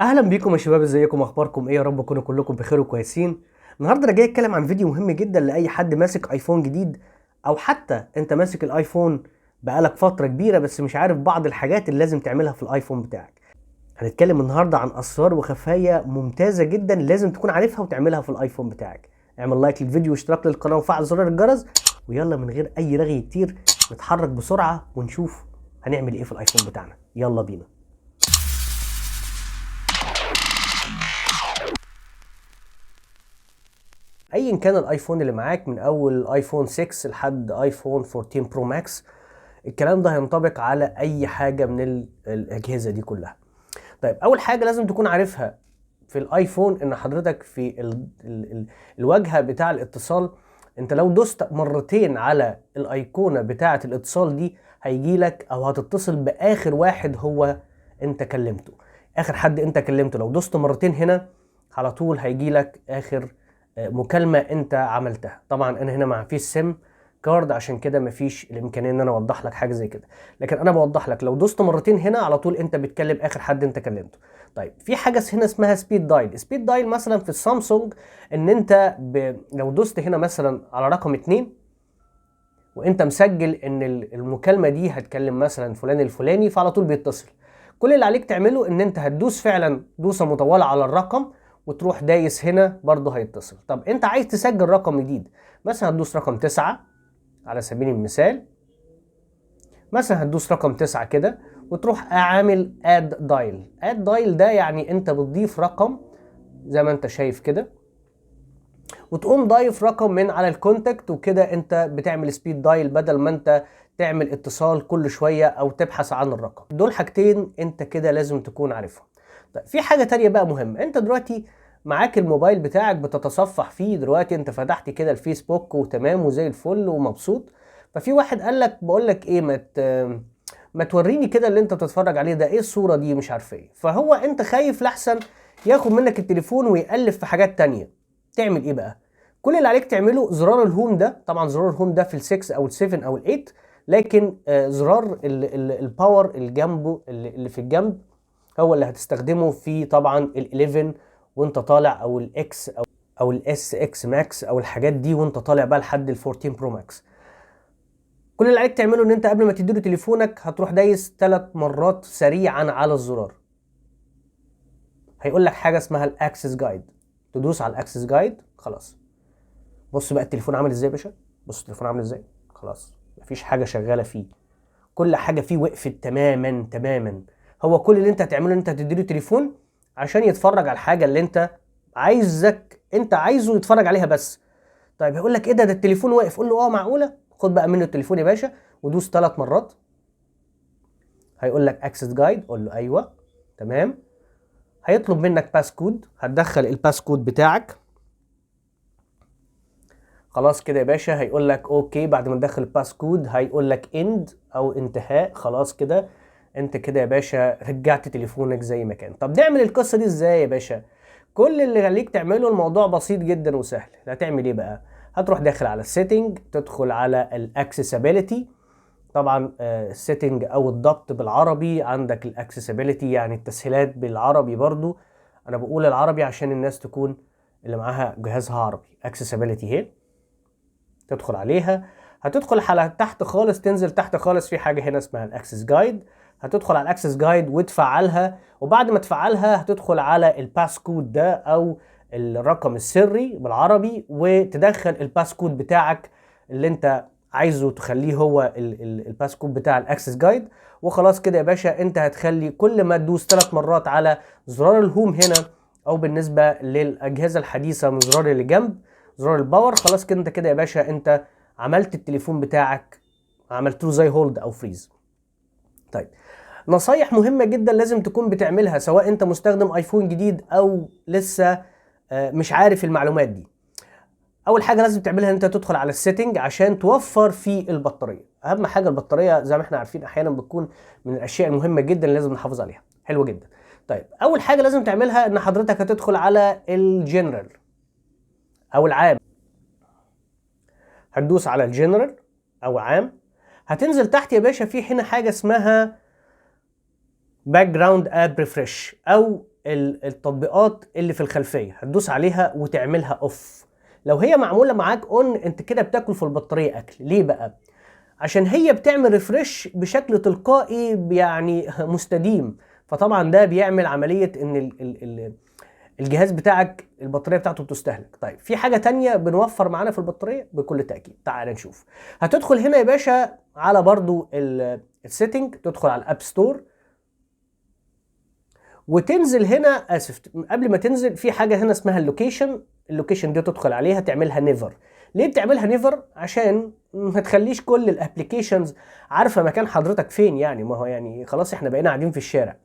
اهلا بيكم يا شباب، ازيكم؟ اخباركم ايه؟ يا رب تكونوا كلكم بخير وكويسين. النهارده انا جاي اتكلم عن فيديو مهم جدا لاي حد ماسك ايفون جديد، او حتى انت ماسك الايفون بقالك فتره كبيره بس مش عارف بعض الحاجات اللي لازم تعملها في الايفون بتاعك. هنتكلم النهارده عن اسرار وخفايا ممتازه جدا لازم تكون عارفها وتعملها في الايفون بتاعك. اعمل لايك للفيديو واشتراك للقناه وفعل زرار الجرس، ويلا من غير اي رغي كتير نتحرك بسرعه ونشوف هنعمل ايه في الايفون بتاعنا. يلا بينا. ايا كان الايفون اللي معاك، من اول ايفون 6 لحد ايفون 14 برو ماكس، الكلام ده هينطبق على اي حاجه من الاجهزه دي كلها. طيب، اول حاجه لازم تكون عارفها في الايفون ان حضرتك في الواجهه بتاع الاتصال، انت لو دوست مرتين على الايقونه بتاعه الاتصال دي هيجي لك او هتتصل باخر واحد هو انت كلمته. اخر حد انت كلمته لو دوست مرتين هنا على طول هيجي لك اخر مكالمه انت عملتها. طبعا انا هنا ما فيش سم كارد، عشان كده مفيش الامكانيه ان انا اوضح لك حاجه زي كده، لكن انا بوضح لك لو دوست مرتين هنا على طول انت بتكلم اخر حد انت كلمته. طيب، في حاجه هنا اسمها سبيد دايل. سبيد دايل مثلا في السامسونج ان انت لو دوست هنا مثلا على رقم 2 وانت مسجل ان المكالمه دي هتكلم مثلا فلان الفلاني، فعلى طول بيتصل. كل اللي عليك تعمله ان انت هتدوس فعلا دوسه مطوله على الرقم وتروح دايس هنا برضه هيتصل. طب انت عايز تسجل رقم جديد، مثلا هتدوس رقم 9 على سبيل المثال، مثلا هتدوس رقم 9 كده وتروح عامل اد دايل. اد دايل ده يعني انت بتضيف رقم زي ما انت شايف كده، وتقوم ضايف رقم من على الكونتاكت، وكده انت بتعمل سبيد دايل بدل ما انت تعمل اتصال كل شوية او تبحث عن الرقم. دول حاجتين انت كده لازم تكون عارفهم. طيب، في حاجة تانية بقى مهمة. انت دلوقتي معاك الموبايل بتاعك بتتصفح فيه، دلوقتي انت فتحت كده الفيسبوك وتمام وزي الفل ومبسوط، ففي واحد قال لك بقول لك ايه، ما توريني كده اللي انت بتتفرج عليه ده، ايه الصورة دي؟ مش عارف ايه. فهو انت خايف لحسن ياخد منك التليفون ويقلب في حاجات تانية. تعمل ايه بقى؟ كل اللي عليك تعمله زرار الهوم ده. طبعا زرار الهوم ده في ال6 او ال7 او ال8، لكن زرار الباور اللي جنبه اللي في الجنب هو اللي هتستخدمه في طبعا ال11 وانت طالع، او الاكس او الاس اكس ماكس او الحاجات دي وانت طالع بقى لحد ال14 برو ماكس. كل اللي عليك تعمله ان انت قبل ما تديله تليفونك هتروح دايس 3 مرات سريعا على الزرار. هيقول لك حاجه اسمها الاكسس جايد، تدوس على الاكسس جايد. خلاص، بص بقى التليفون عامل ازاي يا باشا. بص التليفون عامل ازاي. خلاص، مفيش حاجه شغاله فيه، كل حاجه فيه وقفت تماما تماما. هو كل اللي انت هتعمله ان انت هتديله تليفون عشان يتفرج على الحاجه اللي انت عايزه يتفرج عليها بس. طيب، هيقول لك ايه ده التليفون واقف. قول له اه معقوله. خد بقى منه التليفون يا باشا ودوس 3 مرات. هيقول لك اكسس جايد، قول له ايوه تمام. هيطلب منك باس كود، هتدخل الباس كود بتاعك. خلاص كده يا باشا، هيقول لك اوكي. بعد ما تدخل الباس كود هيقول لك اند او انتهاء. خلاص كده انت كده يا باشا رجعت تليفونك زي ما كان. طب نعمل القصه دي ازاي يا باشا؟ كل اللي عليك تعمله الموضوع بسيط جدا وسهل. هتعمل ايه بقى؟ هتروح داخل على السيتنج، تدخل على الاكسسبيليتي. طبعا السيتنج او الضبط بالعربي، عندك الاكسسبيليتي يعني التسهيلات بالعربي برضو. انا بقول العربي عشان الناس تكون اللي معاها جهازها عربي. اكسسبيليتي هي تدخل عليها، هتدخل على تحت خالص، تنزل تحت خالص في حاجه هنا اسمها الاكسس جايد. هتدخل على الاكسس جايد وتفعلها، وبعد ما تفعلها هتدخل على الباس كود ده او الرقم السري بالعربي، وتدخل الباس كود بتاعك اللي انت عايزه تخليه هو الباس كود بتاع الاكسس جايد. وخلاص كده يا باشا انت هتخلي كل ما تدوس 3 مرات على زرار الهوم هنا، او بالنسبه للاجهزه الحديثه من زرار اللي جنب زرار الباور، خلاص كده انت كده يا باشا انت عملت التليفون بتاعك، عملت له زي هولد او فريز. طيب، نصايح مهمة جدا لازم تكون بتعملها سواء انت مستخدم ايفون جديد او لسه مش عارف المعلومات دي. اول حاجة لازم تعملها ان انت تدخل على السيتنج عشان توفر في البطارية. اهم حاجة البطارية زي ما احنا عارفين احيانا بتكون من الاشياء المهمة جدا اللي لازم نحافظ عليها. حلو جدا. طيب، اول حاجة لازم تعملها ان حضرتك هتدخل على الجنرال او العام. هتدوس على الجنرال او عام. هتنزل تحت يا باشا في هنا حاجه اسمها باك جراوند اب ريفرش او التطبيقات اللي في الخلفيه هتدوس عليها وتعملها اوف. لو هي معموله معاك اون انت كده بتاكل في البطاريه اكل. ليه بقى؟ عشان هي بتعمل ريفرش بشكل تلقائي يعني مستديم، فطبعا ده بيعمل عمليه ان الجهاز بتاعك البطاريه بتاعته بتستهلك. طيب في حاجه تانية بنوفر معانا في البطاريه بكل تاكيد، تعال نشوف. هتدخل هنا يا باشا على برضو السيتنج، تدخل على الاب ستور وتنزل هنا، اسف قبل ما تنزل في حاجه هنا اسمها اللوكيشن دي تدخل عليها تعملها نيفر. ليه بتعملها نيفر؟ عشان ما تخليش كل الابلكيشنز عارفه مكان حضرتك فين. يعني ما هو يعني خلاص احنا بقينا قاعدين في الشارع،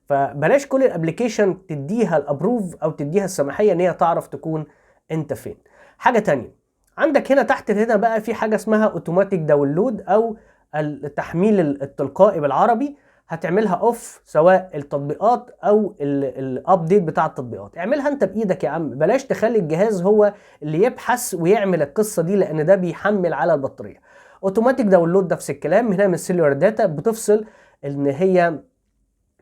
فبلاش كل الابلكيشن تديها الابروف او تديها السماحيه ان هي تعرف تكون انت فين. حاجه تانية عندك هنا تحت هنا بقى في حاجه اسمها اوتوماتيك داونلود او التحميل التلقائي بالعربي، هتعملها اوف سواء التطبيقات او الابديت بتاع التطبيقات. اعملها انت بايدك يا عم، بلاش تخلي الجهاز هو اللي يبحث ويعمل القصه دي لان ده بيحمل على البطاريه. اوتوماتيك داونلود نفس الكلام، هنا من السيلولار داتا بتفصل ان هي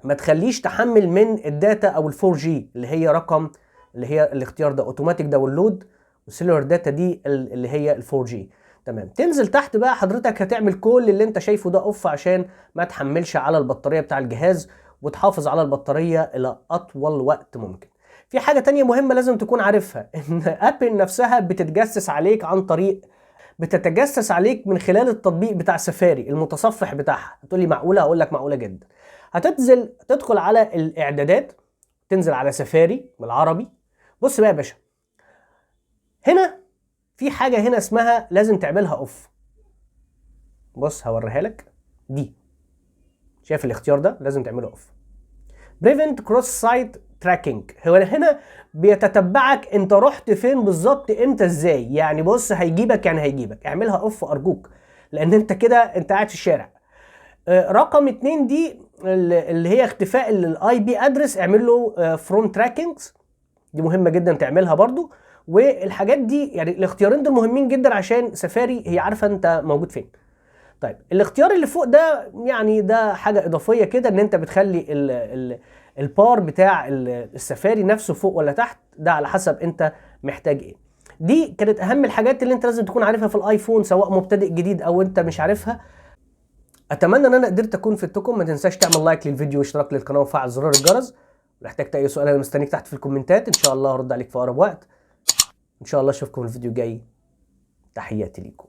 ما تخليش تحمل من الداتا او ال4 جي اللي هي رقم اللي هي الاختيار ده اوتوماتيك داونلود، والسيلولار داتا دي اللي هي ال4 جي. تمام. تنزل تحت بقى حضرتك هتعمل كل اللي انت شايفه ده اوف عشان ما تحملش على البطاريه بتاع الجهاز وتحافظ على البطاريه الى اطول وقت ممكن. في حاجه تانية مهمه لازم تكون عارفها، ان ابل نفسها بتتجسس عليك عن طريق، بتتجسس عليك من خلال التطبيق بتاع سفاري المتصفح بتاعها. هتقول لي معقوله؟ اقول لك معقوله جدا. تدخل على الاعدادات، تنزل على سفاري بالعربي. بص بقى يا باشا، هنا في حاجه هنا اسمها لازم تعملها اوف. بص هوريها لك دي، شايف الاختيار ده لازم تعمله اوف. بريفنت كروس سايت تراكنج، هو هنا بيتتبعك انت رحت فين بالظبط امتى ازاي. يعني بص هيجيبك، يعني هيجيبك، اعملها اوف ارجوك لان انت كده انت قاعد في الشارع. رقم 2 دي اللي هي اختفاء الاي بي ادرس، اعمل له فروم تراكنجز، دي مهمه جدا تعملها برضو. والحاجات دي يعني الاختيارين دول مهمين جدا عشان سفاري هي عارفه انت موجود فين. طيب الاختيار اللي فوق ده يعني ده حاجه اضافيه كده، ان انت بتخلي البار بتاع السفاري نفسه فوق ولا تحت، ده على حسب انت محتاج ايه. دي كانت اهم الحاجات اللي انت لازم تكون عارفها في الايفون سواء مبتدئ جديد او انت مش عارفها. اتمنى ان انا قدرت اكون فدتكم. ما تنساش تعمل لايك للفيديو واشتراك للقناه وفعل زرار الجرس. لو احتجت اي سؤال انا مستنيك تحت في الكومنتات، ان شاء الله هرد عليك في اقرب وقت. ان شاء الله اشوفكم في الفيديو الجاي. تحياتي ليكم.